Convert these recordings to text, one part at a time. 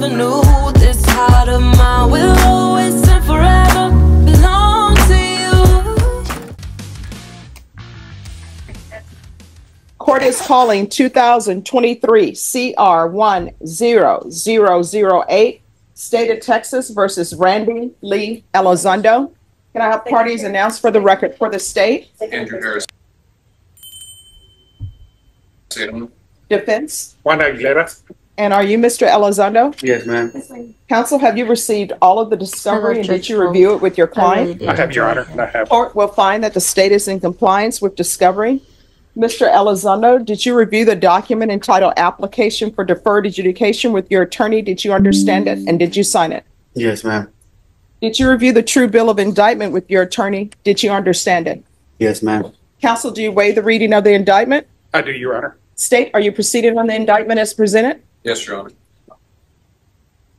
never knew this heart of mine will always and forever belong to you. Court is calling 2023 CR 10008, State of Texas versus Randy Lee Elizondo. Can I have parties announced for the record for the state? Andrew Harris. Defense. Juan Aguilera. And are you Mr. Elizondo? Yes, ma'am. Counsel, have you received all of the discovery and did you review it with your client? I have, Your Honor. I have. Court will find that the state is in compliance with discovery. Mr. Elizondo, did you review the document entitled Application for Deferred Adjudication with your attorney? Did you understand it and did you sign it? Yes, ma'am. Did you review the true bill of indictment with your attorney? Did you understand it? Yes, ma'am. Counsel, do you waive the reading of the indictment? I do, Your Honor. State, are you proceeding on the indictment as presented? Yes, Your Honor.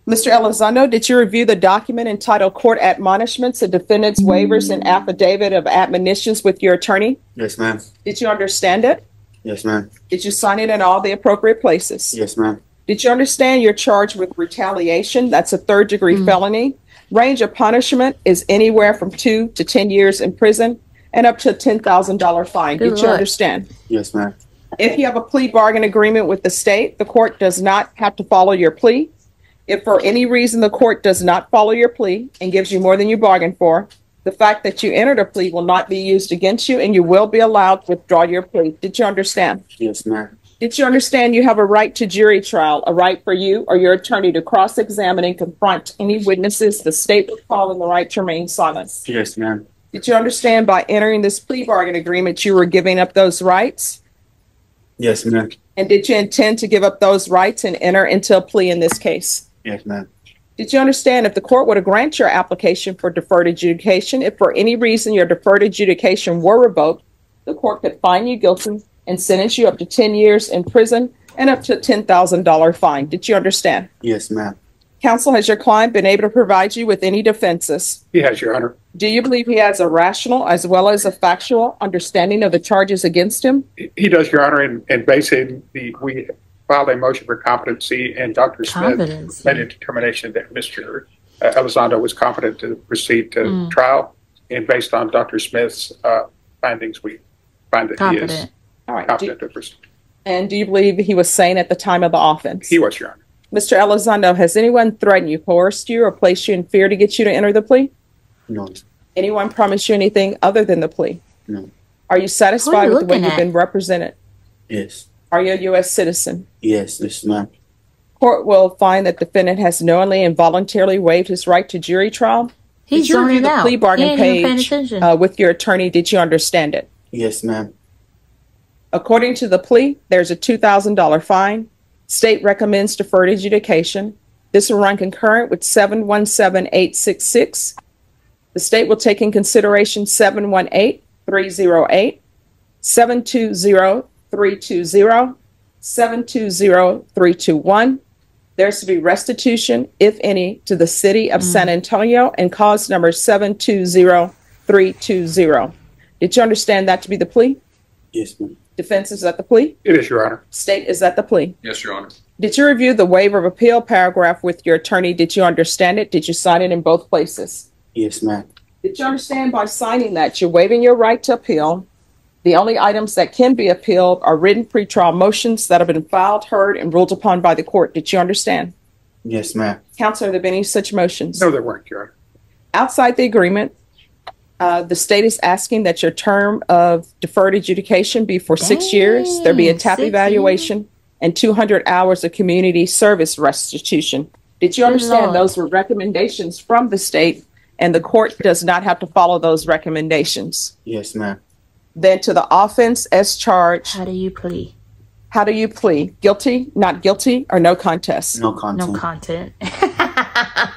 Mr. Elizondo, did you review the document entitled Court Admonishments and Defendant's Waivers and Affidavit of Admonitions with your attorney? Yes, ma'am. Did you understand it? Yes, ma'am. Did you sign it in all the appropriate places? Yes, ma'am. Did you understand you're charged with retaliation? That's a third-degree felony. Range of punishment is anywhere from 2 to 10 years in prison and up to a $10,000 fine. Did you understand? Yes, ma'am. If you have a plea bargain agreement with the state, the court does not have to follow your plea. If for any reason the court does not follow your plea and gives you more than you bargained for, the fact that you entered a plea will not be used against you and you will be allowed to withdraw your plea. Did you understand? Yes, ma'am. Did you understand you have a right to jury trial, a right for you or your attorney to cross-examine and confront any witnesses the state would call in the right to remain silent? Yes, ma'am. Did you understand by entering this plea bargain agreement you were giving up those rights? Yes, ma'am. And did you intend to give up those rights and enter into a plea in this case? Yes, ma'am. Did you understand if the court were to grant your application for deferred adjudication, if for any reason your deferred adjudication were revoked, the court could find you guilty and sentence you up to 10 years in prison and up to a $10,000 fine? Did you understand? Yes, ma'am. Counsel, has your client been able to provide you with any defenses? He has, Your Honor. Do you believe he has a rational as well as a factual understanding of the charges against him? He does, Your Honor, and basically we filed a motion for competency, and Dr. Smith made a determination that Mr. Elizondo was competent to proceed to trial, and based on Dr. Smith's findings, we find that he is competent to proceed. And do you believe he was sane at the time of the offense? He was, Your Honor. Mr. Elizondo, has anyone threatened you, coerced you, or placed you in fear to get you to enter the plea? No. Anyone promised you anything other than the plea? No. Are you satisfied with the way you've been represented? Yes. Are you a U.S. citizen? Yes, ma'am. Court will find that defendant has knowingly and voluntarily waived his right to jury trial. He's Did you review the plea bargain page with your attorney? Did you understand it? Yes, ma'am. According to the plea, there's a $2,000 fine. State recommends deferred adjudication. This will run concurrent with 717866. The state will take in consideration 718308, 720320, 720321. There's to be restitution, if any, to the city of San Antonio and cause number 720320. Did you understand that to be the plea? Yes, ma'am. Defense, is that the plea? It is, Your Honor. State, is that the plea? Yes, Your Honor. Did you review the waiver of appeal paragraph with your attorney? Did you understand it? Did you sign it in both places? Yes, ma'am. Did you understand by signing that you're waiving your right to appeal? The only items that can be appealed are written pretrial motions that have been filed, heard, and ruled upon by the court. Did you understand? Yes, ma'am. Counsel, have there been any such motions? No, there weren't, Your Honor. Outside the agreement, the state is asking that your term of deferred adjudication be for 6 years. There be a TAP evaluation and 200 hours of community service restitution. Did you understand those were recommendations from the state and the court does not have to follow those recommendations? Yes, ma'am. Then to the offense as charged. How do you plea? How do you plea? Guilty, not guilty, or no contest? No content. No content.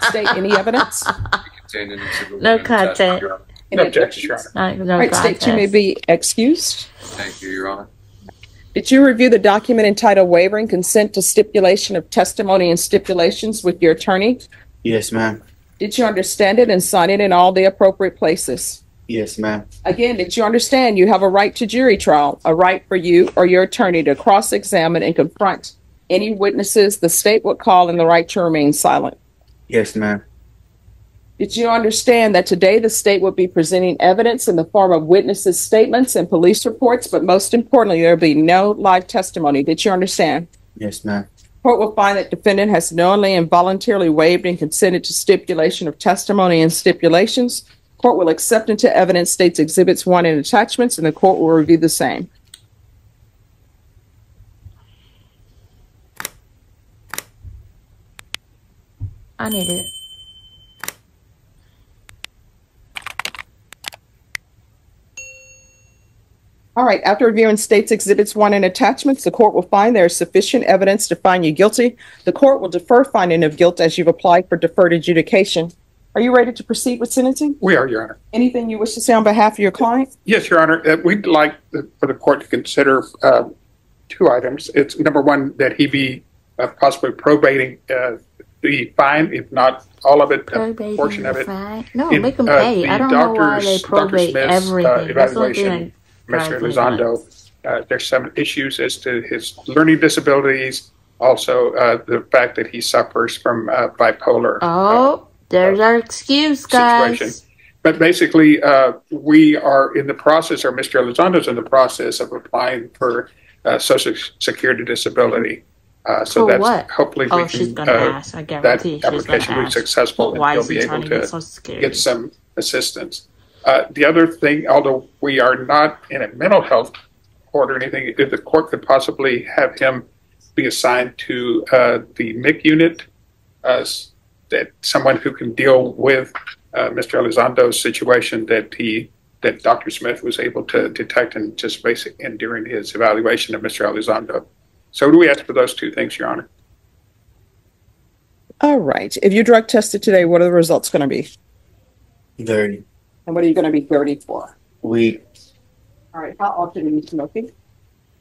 State, any evidence? No content. No objection, Your Honor. No All right, State, you may be excused. Thank you, Your Honor. Did you review the document entitled Waiver and Consent to Stipulation of Testimony and Stipulations with your attorney? Yes, ma'am. Did you understand it and sign it in all the appropriate places? Yes, ma'am. Again, did you understand you have a right to jury trial, a right for you or your attorney to cross-examine and confront Any witnesses the state would call in the right to remain silent? Yes, ma'am. Did you understand that today the state would be presenting evidence in the form of witnesses' statements and police reports, but most importantly, there will be no live testimony? Did you understand? Yes, ma'am. Court will find that defendant has knowingly and voluntarily waived and consented to stipulation of testimony and stipulations. Court will accept into evidence states exhibits 1 and attachments, and the court will review the same. I need it. All right. After reviewing states exhibits 1 and attachments, the court will find there is sufficient evidence to find you guilty. The court will defer finding of guilt as you've applied for deferred adjudication. Are you ready to proceed with sentencing? We are, Your Honor. Anything you wish to say on behalf of your client? Yes, Your Honor. We'd like for the court to consider 2 items. It's number 1, that he be possibly probating the fine, if not all of it, a portion of it. No, make them pay. I don't know why they probate everything. That's one thing. Mr. Elizondo, there's some issues as to his learning disabilities, also the fact that he suffers from bipolar. There's our excuse, guys. Situation. But basically, we are in the process, or Mr. Elizondo's in the process of applying for Social Security disability. So for that's what? hopefully we she's can, gonna ask. I guarantee that application will be successful, and he'll be able to get some assistance. The other thing, although we are not in a mental health court or anything, if the court could possibly have him be assigned to the MIC unit, that someone who can deal with Mr. Elizondo's situation that Dr. Smith was able to detect and just and during his evaluation of Mr. Elizondo. So do we ask for those 2 things, Your Honor? All right. If you drug tested today, what are the results going to be? 30. And what are you going to be 30 for? Weed. All right. How often are you smoking?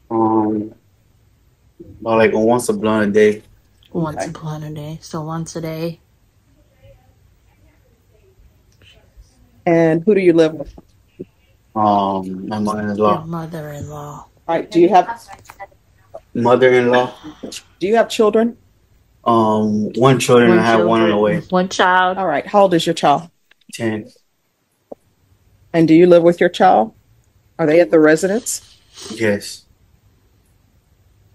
About like once a blunt a day. Once a blunt a day. So once a day. And who do you live with? My mother-in-law. Your mother-in-law. All right. Do you have mother-in-law? Do you have children? 1 children. I have 1 on the way. 1 child. All right. How old is your child? 10. And do you live with your child? Are they at the residence? Yes.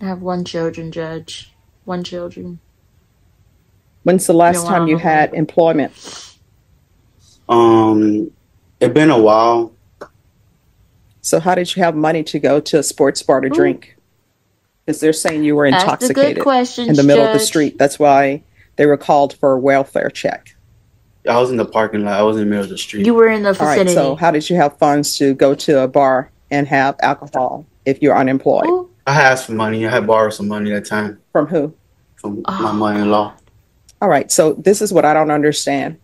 I have 1 children, Judge. 1 children. When's the last time you had employment? It's been a while. So how did you have money to go to a sports bar to drink? Because they're saying you were intoxicated in the middle of the street. That's why they were called for a welfare check. I was in the parking lot. I was in the middle of the street. You were in the vicinity. All right, so how did you have funds to go to a bar and have alcohol if you're unemployed? Ooh. I had asked for money. I had borrowed some money that time. From who? From my mother-in-law. All right, so this is what I don't understand.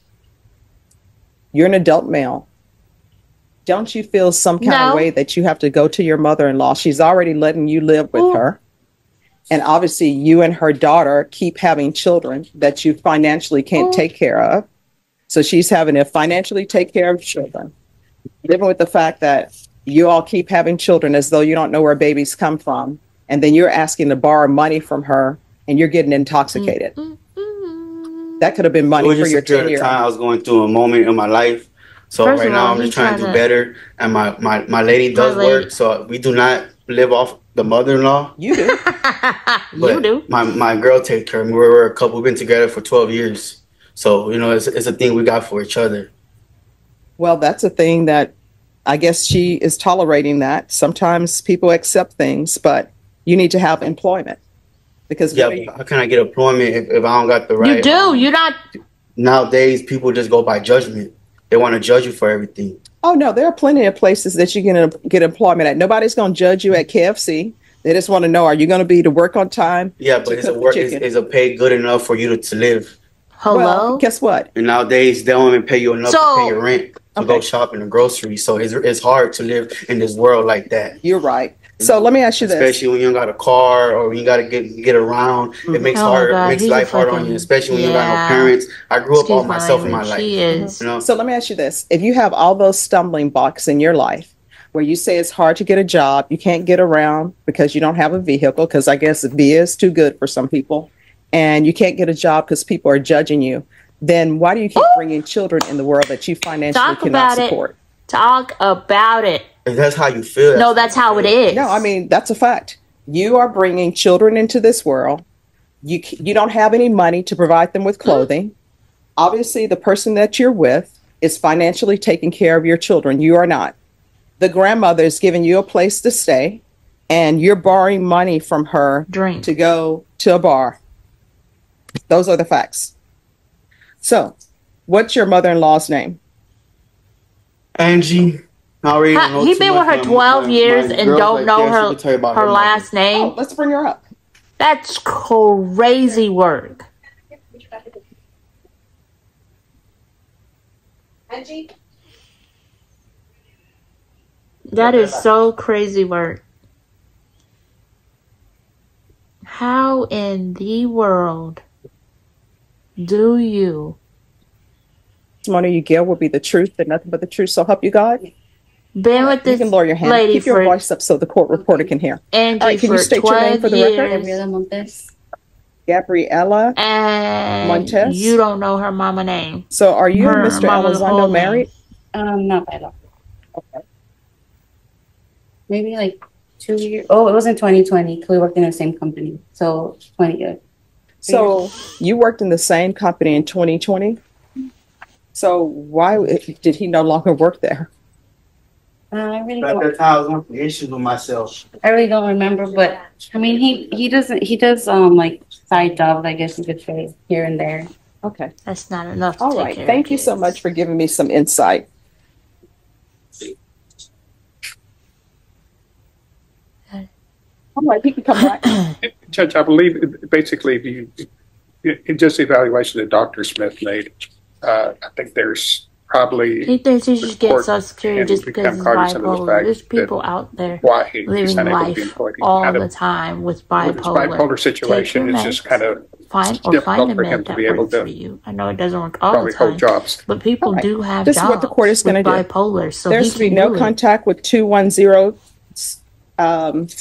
You're an adult male. Don't you feel some kind of way that you have to go to your mother-in-law? She's already letting you live with her. And obviously you and her daughter keep having children that you financially can't take care of. So she's having to financially take care of children. Living with the fact that you all keep having children as though you don't know where babies come from. And then you're asking to borrow money from her and you're getting intoxicated. That could have been money for your 10-year-old. I was going through a moment in my life. So right now I'm just trying to do better. And my lady does work. So we do not live off the mother-in-law. You do. You do. My girl take care of me. We're a couple. We've been together for 12 years. So, you know, it's a thing we got for each other. Well, that's a thing that I guess she is tolerating that. Sometimes people accept things, but you need to have employment. Because how can I get employment if I don't got the right? You do. You're not. Nowadays, people just go by judgment. They want to judge you for everything. Oh, no, there are plenty of places that you can get employment at. Nobody's going to judge you at KFC. They just want to know, are you going to be to work on time? Yeah, but is a pay good enough for you to live? Hello? Well, guess what? And nowadays, they don't even pay you enough to pay your rent to go shopping and groceries. So it's hard to live in this world like that. You're right. So let me ask you this. Especially when you don't got a car or when you got to get around. It makes life hard on you, especially when you got no parents. I grew up all myself in my life. She is. You know? So let me ask you this. If you have all those stumbling blocks in your life, where you say it's hard to get a job, you can't get around because you don't have a vehicle, because I guess via is too good for some people, and you can't get a job because people are judging you, then why do you keep bringing children in the world that you financially cannot support? Talk about it. If that's how you feel. No, that's how it is. No, I mean, that's a fact. You are bringing children into this world. You don't have any money to provide them with clothing. Obviously, the person that you're with is financially taking care of your children. You are not. The grandmother is giving you a place to stay, and you're borrowing money from her to go to a bar. Those are the facts. So, what's your mother-in-law's name? Angie. He been with her 12 years and don't know her last name. Oh, let's bring her up. That's crazy work. Angie? That is so crazy work. How in the world do you? Testimony you give will be the truth and nothing but the truth. So help you God. Been with this you can lower your hand. lady Keep your voice up so the court reporter can hear. Angie, all right, can you state your name for the record? Gabriela and Montes. You don't know her mama name. So are you and Mr. Elizondo married? Not by law. Okay. Maybe like 2 years. Oh, it was in 2020 because we worked in the same company. So 20 years. So you worked in the same company in 2020? So why did he no longer work there? I really At that time, I was on the issues with myself. I really don't remember, but I mean, he does like side jobs, I guess you could say, here and there. Okay, that's not enough. All right, thank you so much for giving me some insight. All right, he can come back. Judge, I believe basically just the evaluation that Dr. Smith made, I think there's probably... He thinks he should get Social Security just because he's bipolar. There's people out there living life all the time with bipolar. With bipolar situation, it's just kind of difficult for him to be able to... I know it doesn't work all the time, jobs. but people do have this jobs is what the court is going to do. Bipolar, so there's to be no contact with 210...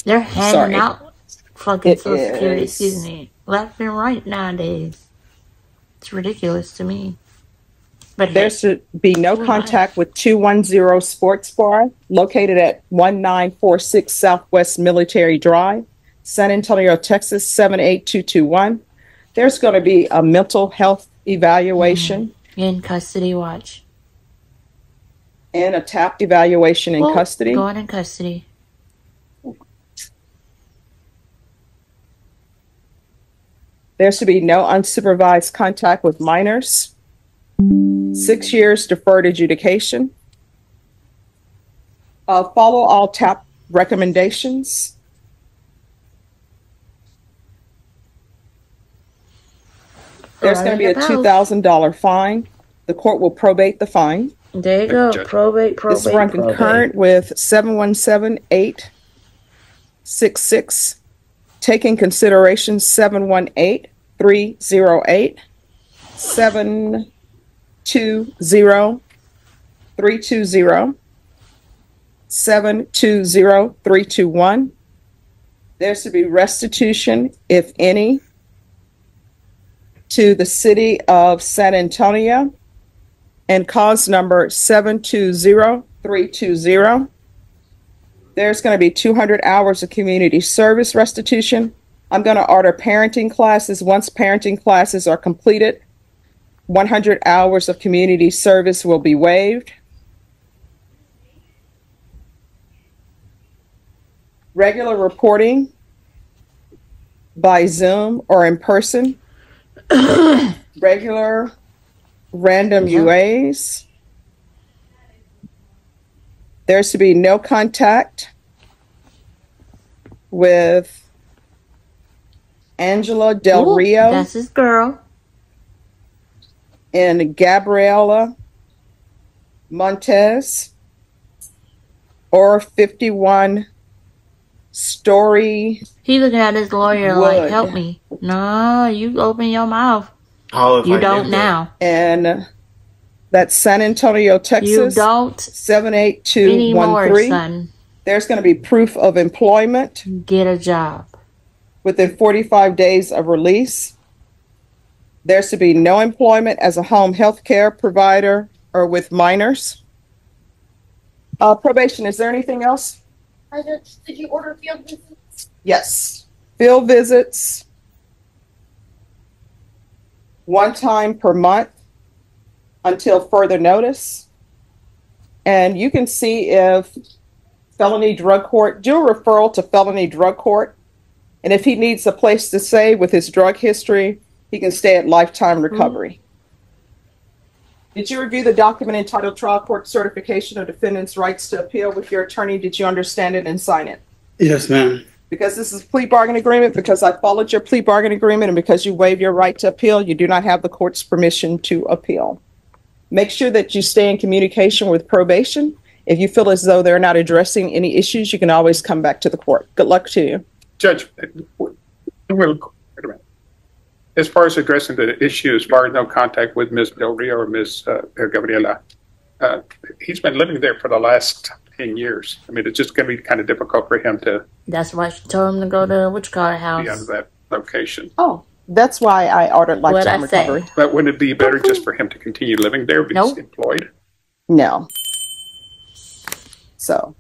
they're handing out fucking Social Security, excuse me, left and right nowadays. It's ridiculous to me. But there should be no contact with 210 Sports Bar, located at 1946 Southwest Military Drive, San Antonio, Texas 78221. There's going to be a mental health evaluation. In custody watch. And a TAP evaluation in custody. Going in custody. There should be no unsupervised contact with minors. 6 years deferred adjudication. Follow all TAP recommendations. There's going to be a $2,000 fine. The court will probate the fine. There you go. Probate. It's run concurrent with 717-866. Taking consideration 718-308. 720-320. 720-321. There should be restitution, if any, to the city of San Antonio, and cause number 720-320. There's going to be 200 hours of community service restitution. I'm going to order parenting classes. Once parenting classes are completed, 100 hours of community service will be waived. Regular reporting by Zoom or in person. Regular random UAs. There's to be no contact with Angela Del Rio. That's his girl. And Gabriela Montes, or 51 Story. He looking at his lawyer like, help me. No, you open your mouth. You don't now. And That's San Antonio, Texas. You don't 78213. Son. There's going to be proof of employment. Get a job. Within 45 days of release. There's to be no employment as a home health care provider or with minors. Probation, is there anything else? Did you order field visits? Yes. Field visits. 1 time per month until further notice. And you can see if felony drug court, do a referral to felony drug court. And if he needs a place to stay with his drug history, he can stay at lifetime recovery. Did you review the document entitled Trial Court Certification of Defendant's Rights to Appeal with your attorney? Did you understand it and sign it? Yes, ma'am. Because this is a plea bargain agreement, because I followed your plea bargain agreement, and because you waive your right to appeal, you do not have the court's permission to appeal. Make sure that you stay in communication with probation. If you feel as though they're not addressing any issues, you can always come back to the court. Good luck to you. Judge, wait a minute. As far as addressing the issue, as far as no contact with Ms. Del Rio or Ms. Gabriela, he's been living there for the last 10 years. I mean, it's just going to be kind of difficult for him to... That's why she told him to go to house. Be out of that location. Oh, that's why I ordered lifetime recovery. But wouldn't it be better just for him to continue living there because he's employed? No. So,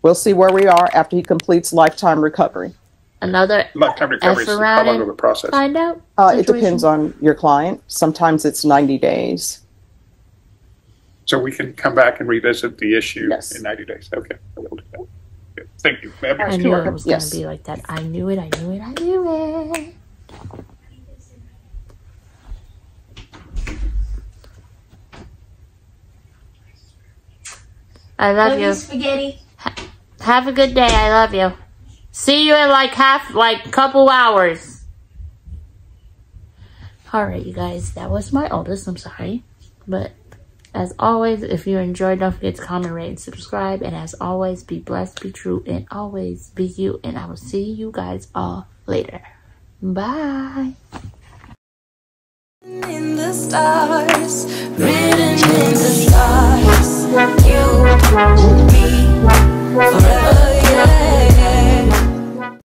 we'll see where we are after he completes lifetime recovery. Another lifetime recovery is how long of a process? Find out. It depends on your client. Sometimes it's 90 days. So we can come back and revisit the issue in 90 days. Okay. Thank you. I knew it was going to be like that. I knew it. I knew it. I knew it. I love you. Spaghetti. Have a good day. I love you. See you in like couple hours. Alright, you guys. That was my oldest. I'm sorry. But as always, if you enjoyed, don't forget to comment, rate, and subscribe. And as always, be blessed, be true, and always be you. And I will see you guys all later. Bye. In the stars, written